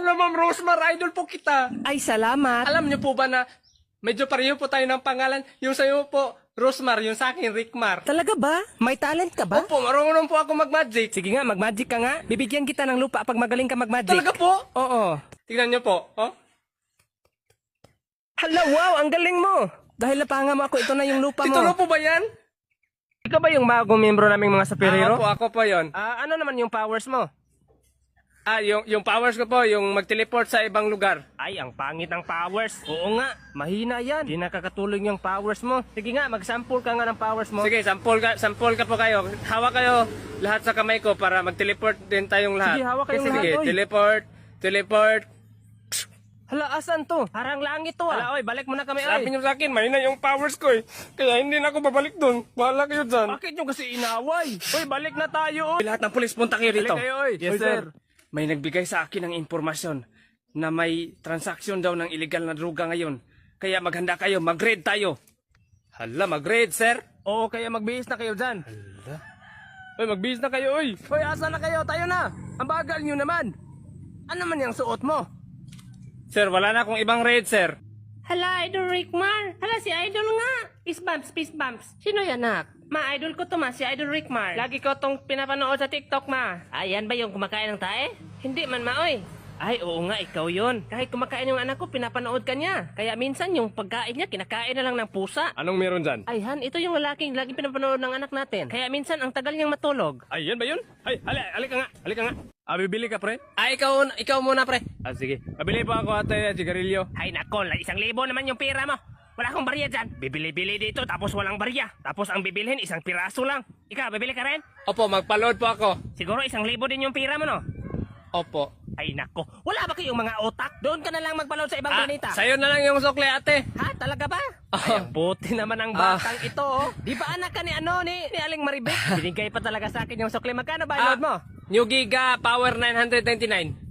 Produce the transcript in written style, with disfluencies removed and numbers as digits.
Hala, Ma'am Rosemar, idol po kita. Ay, salamat. Alam niyo po ba na medyo pareho po tayo ng pangalan? Yung sa'yo po, Rosemar, yung sa akin, Rickmar. Talaga ba? May talent ka ba? Opo, marunong po ako mag-magic. Sige nga, mag-magic ka nga. Bibigyan kita ng lupa pag magaling ka mag-magic. Talaga po? Oo. Tingnan niyo po, oh. Hala, wow, ang galing mo. Dahil napanga mo ako, ito na yung lupa mo. Titulo po ba yan? Ikaw ba yung bagong miyembro naming mga superhero? Opo, ako po yon. Ano naman yung powers mo? Yung powers ko po, yung mag-teleport sa ibang lugar. Ay, ang pangit ng powers. Oo nga, mahina yan. Di nakakatulong yung powers mo. Sige nga, mag-sample ka nga ng powers mo. Sige, sample ka po kayo. Hawak kayo lahat sa kamay ko para mag-teleport din tayong lahat. Sige, hawak kayong Sige, lahat, oy. teleport. Hala, asan to? Harang langit to Hala, oy, balik mo na kami Sabi niyo sa akin, mahina yung powers ko eh. Kaya hindi na ako babalik doon. Bahala kayo dyan. Bakit yung kasi inaway? Oy, balik na tayo oy. Lahat ng pulis, punta kayo dito. Balik kayo oy. Yes, Oy, sir. May nagbigay sa akin ng impormasyon na may transaksyon daw ng illegal na droga ngayon. Kaya maghanda kayo, mag-raid tayo. Hala, mag-raid, sir. Oo, kaya magbihis na kayo dyan. Oy, magbihis na kayo, oy. Hoy, asa na kayo? Tayo na. Ang bagal nyo naman. Ano man yung suot mo? Sir, wala na akong ibang raid, sir. Hala, Idol Rickmar. Hala, si Idol nga. Peace bumps. Sino yan, nak? Ma, idol ko to, ma. Si Idol Rickmar. Lagi ko tong pinapanood sa TikTok, ma. Ayan ba yung kumakain ng tae? Hindi man, ma, oy. Ay, oo nga, ikaw yon. Kahit kumakain yung anak ko, pinapanood ka niya. Kaya minsan yung pagkain niya, kinakain na lang ng pusa. Anong meron dyan? Ay, Han, ito yung lalaking laging pinapanood ng anak natin. Kaya minsan ang tagal niyang matulog. Ay, yan ba yun? Ay, halika nga. Bibili ka, pre? Ikaw muna, pre. Sige. Pabili po ako ate, sigarilyo. Ay, nako, 1,000 naman yung pera mo. Wala akong barya dyan. Bibili-bili dito, tapos walang barya. Tapos ang bibilhin, 1 piraso lang. Ikaw, bibili ka rin? Opo, magpa-load po ako. Siguro 1,000 din yung pera mo, no? Opo. Ay, nako. Wala ba kayong mga otak? Doon ka na lang magpaload sa ibang planeta. Sa'yo na lang yung sukle, ate. Ha? Talaga ba? Ay, ang buti naman ang batang ito, oh. Di ba anak ka ni ni Aling Maribek? Binigay pa talaga sa akin yung sukli. Magkano ba load mo? New Giga Power 999.